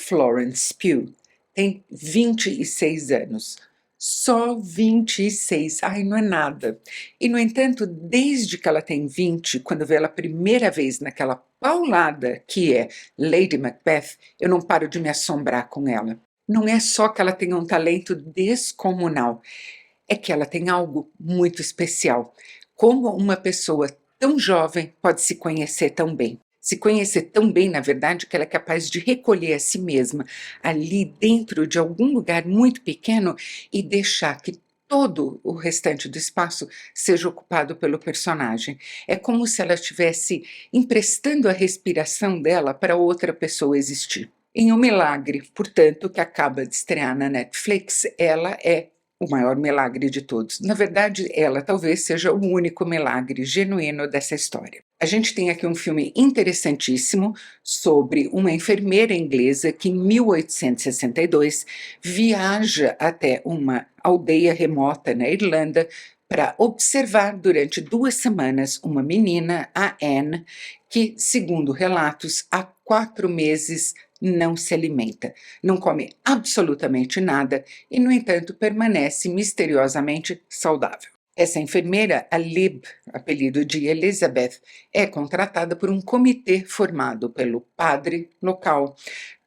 Florence Pugh tem 26 anos. Só 26, ai, não é nada. E, no entanto, desde que ela tem 20, quando eu vi ela a primeira vez naquela paulada que é Lady Macbeth, eu não paro de me assombrar com ela. Não é só que ela tem um talento descomunal, é que ela tem algo muito especial. Como uma pessoa tão jovem pode se conhecer tão bem? Se conhecer tão bem, na verdade, que ela é capaz de recolher a si mesma ali dentro de algum lugar muito pequeno e deixar que todo o restante do espaço seja ocupado pelo personagem. É como se ela estivesse emprestando a respiração dela para outra pessoa existir. Em Um Milagre, portanto, que acaba de estrear na Netflix, ela é o maior milagre de todos. Na verdade, ela talvez seja o único milagre genuíno dessa história. A gente tem aqui um filme interessantíssimo sobre uma enfermeira inglesa que, em 1862, viaja até uma aldeia remota na Irlanda para observar durante 2 semanas uma menina, a Anne, que, segundo relatos, há 4 meses não se alimenta, não come absolutamente nada e, no entanto, permanece misteriosamente saudável. Essa enfermeira, a Lib, apelido de Elizabeth, é contratada por um comitê formado pelo padre local,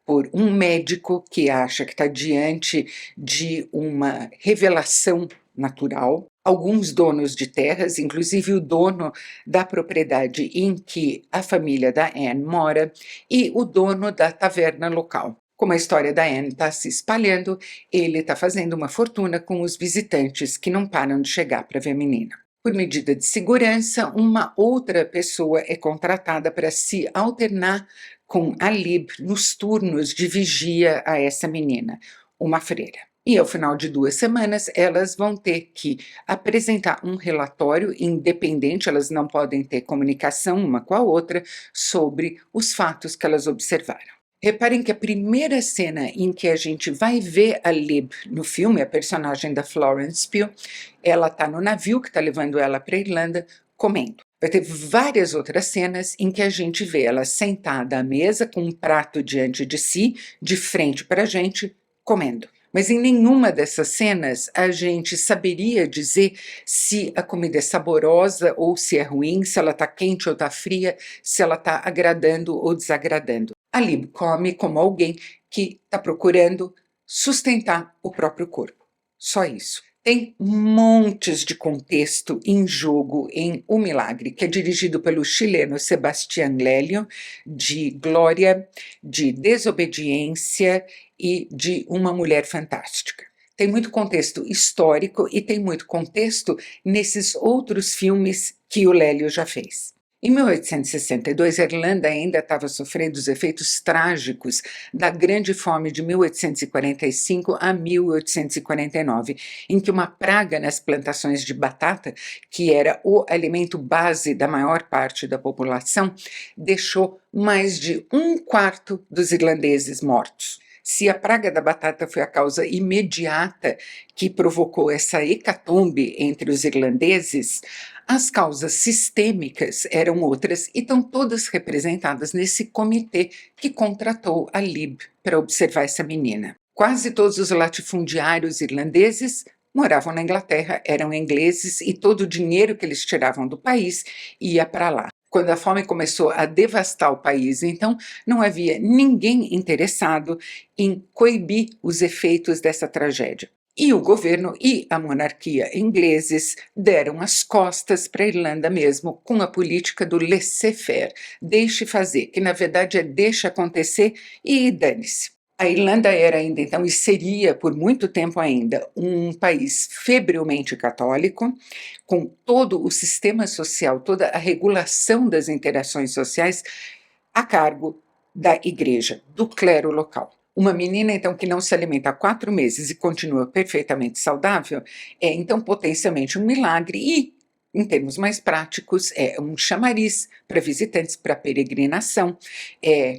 por um médico que acha que está diante de uma revelação natural, alguns donos de terras, inclusive o dono da propriedade em que a família da Anne mora, e o dono da taverna local. Como a história da Anne está se espalhando, ele está fazendo uma fortuna com os visitantes que não param de chegar para ver a menina. Por medida de segurança, uma outra pessoa é contratada para se alternar com a Lib nos turnos de vigia a essa menina, uma freira. E ao final de 2 semanas, elas vão ter que apresentar um relatório independente, elas não podem ter comunicação uma com a outra sobre os fatos que elas observaram. Reparem que a primeira cena em que a gente vai ver a Lib no filme, a personagem da Florence Pugh, ela está no navio que está levando ela para a Irlanda, comendo. Vai ter várias outras cenas em que a gente vê ela sentada à mesa com um prato diante de si, de frente para a gente, comendo. Mas em nenhuma dessas cenas a gente saberia dizer se a comida é saborosa ou se é ruim, se ela está quente ou está fria, se ela está agradando ou desagradando. A Lib come como alguém que está procurando sustentar o próprio corpo. Só isso. Tem montes de contexto em jogo em O Milagre, que é dirigido pelo chileno Sebastián Lelio, de Glória, de Desobediência e de Uma Mulher Fantástica. Tem muito contexto histórico e tem muito contexto nesses outros filmes que o Lélio já fez. Em 1862, a Irlanda ainda estava sofrendo os efeitos trágicos da Grande Fome de 1845 a 1849, em que uma praga nas plantações de batata, que era o alimento base da maior parte da população, deixou mais de 1/4 dos irlandeses mortos. Se a praga da batata foi a causa imediata que provocou essa hecatombe entre os irlandeses, as causas sistêmicas eram outras e estão todas representadas nesse comitê que contratou a Lib para observar essa menina. Quase todos os latifundiários irlandeses moravam na Inglaterra, eram ingleses e todo o dinheiro que eles tiravam do país ia para lá. Quando a fome começou a devastar o país, então, não havia ninguém interessado em coibir os efeitos dessa tragédia. E o governo e a monarquia ingleses deram as costas para a Irlanda mesmo, com a política do laissez-faire, deixe fazer, que na verdade é deixa acontecer e dane-se. A Irlanda era ainda então, e seria por muito tempo ainda, um país febrilmente católico, com todo o sistema social, toda a regulação das interações sociais a cargo da igreja, do clero local. Uma menina, então, que não se alimenta há 4 meses e continua perfeitamente saudável, é, então, potencialmente um milagre e, em termos mais práticos, é um chamariz para visitantes, para peregrinação,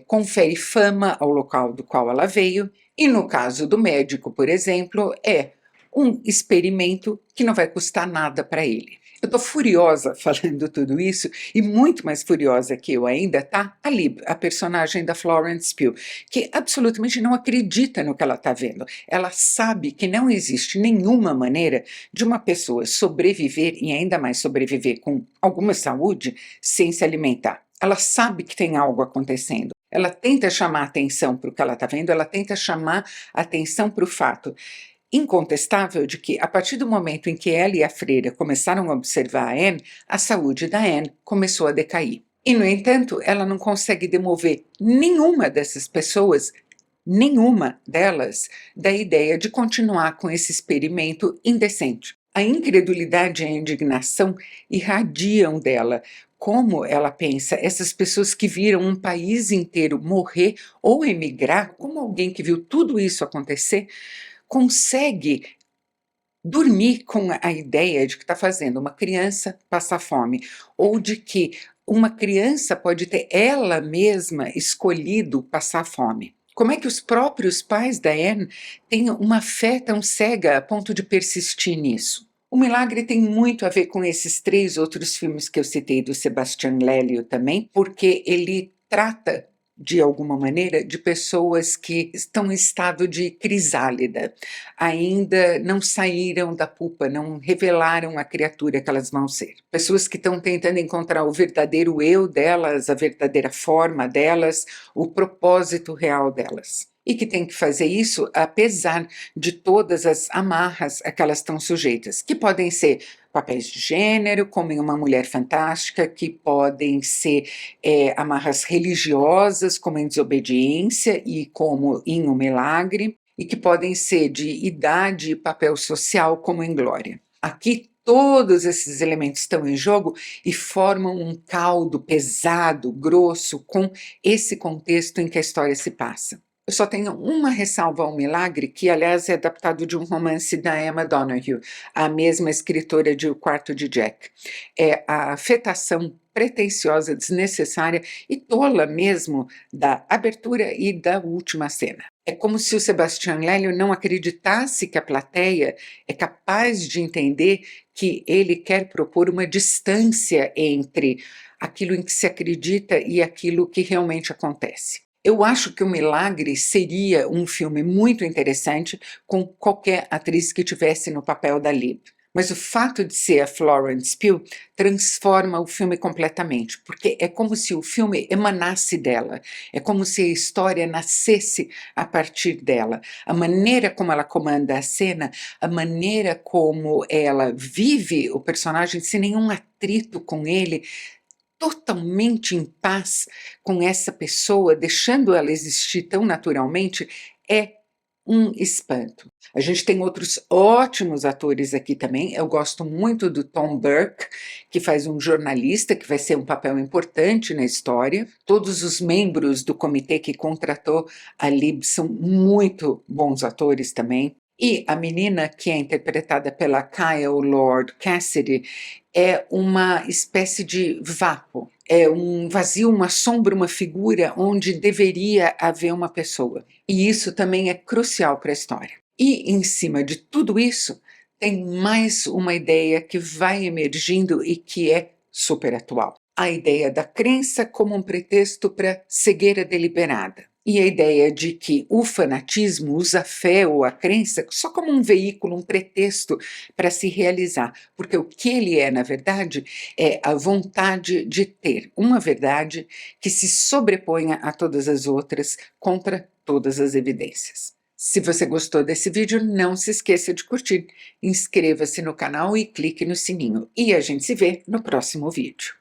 confere fama ao local do qual ela veio e, no caso do médico, por exemplo, é um experimento que não vai custar nada para ele. Eu estou furiosa falando tudo isso, e muito mais furiosa que eu ainda tá a Lib, a personagem da Florence Pugh, que absolutamente não acredita no que ela está vendo. Ela sabe que não existe nenhuma maneira de uma pessoa sobreviver, e ainda mais sobreviver com alguma saúde, sem se alimentar. Ela sabe que tem algo acontecendo. Ela tenta chamar atenção para o que ela está vendo, ela tenta chamar atenção para o fato incontestável de que, a partir do momento em que ela e a freira começaram a observar a Anne, a saúde da Anne começou a decair. E, no entanto, ela não consegue demover nenhuma dessas pessoas, nenhuma delas, da ideia de continuar com esse experimento indecente. A incredulidade e a indignação irradiam dela. Como ela pensa, essas pessoas que viram um país inteiro morrer ou emigrar, como alguém que viu tudo isso acontecer, consegue dormir com a ideia de que está fazendo uma criança passar fome, ou de que uma criança pode ter ela mesma escolhido passar fome. Como é que os próprios pais da Anne têm uma fé tão cega a ponto de persistir nisso? O Milagre tem muito a ver com esses 3 outros filmes que eu citei do Sebastian Lelio também, porque ele trata, de alguma maneira, de pessoas que estão em estado de crisálida, ainda não saíram da pupa, não revelaram a criatura que elas vão ser. Pessoas que estão tentando encontrar o verdadeiro eu delas, a verdadeira forma delas, o propósito real delas. E que tem que fazer isso apesar de todas as amarras a que elas estão sujeitas, que podem ser papéis de gênero, como em Uma Mulher Fantástica, que podem ser amarras religiosas, como em Desobediência e como em O Milagre, e que podem ser de idade e papel social, como em Glória. Aqui todos esses elementos estão em jogo e formam um caldo pesado, grosso, com esse contexto em que a história se passa. Eu só tenho uma ressalva ao Milagre, que aliás é adaptado de um romance da Emma Donoghue, a mesma escritora de O Quarto de Jack. É a afetação pretensiosa, desnecessária e tola mesmo da abertura e da última cena. É como se o Sebastian Lelio não acreditasse que a plateia é capaz de entender que ele quer propor uma distância entre aquilo em que se acredita e aquilo que realmente acontece. Eu acho que O Milagre seria um filme muito interessante com qualquer atriz que tivesse no papel da Lib. Mas o fato de ser a Florence Pugh transforma o filme completamente, porque é como se o filme emanasse dela, é como se a história nascesse a partir dela. A maneira como ela comanda a cena, a maneira como ela vive o personagem sem nenhum atrito com ele, totalmente em paz com essa pessoa, deixando ela existir tão naturalmente, é um espanto. A gente tem outros ótimos atores aqui também. Eu gosto muito do Tom Burke, que faz um jornalista, que vai ser um papel importante na história. Todos os membros do comitê que contratou a Lib são muito bons atores também. E a menina, que é interpretada pela Kyle Lord Cassidy, é uma espécie de vapo. É um vazio, uma sombra, uma figura onde deveria haver uma pessoa. E isso também é crucial para a história. E, em cima de tudo isso, tem mais uma ideia que vai emergindo e que é super atual. A ideia da crença como um pretexto para cegueira deliberada. E a ideia de que o fanatismo usa a fé ou a crença só como um veículo, um pretexto para se realizar, porque o que ele é, na verdade, é a vontade de ter uma verdade que se sobreponha a todas as outras contra todas as evidências. Se você gostou desse vídeo, não se esqueça de curtir, inscreva-se no canal e clique no sininho. E a gente se vê no próximo vídeo.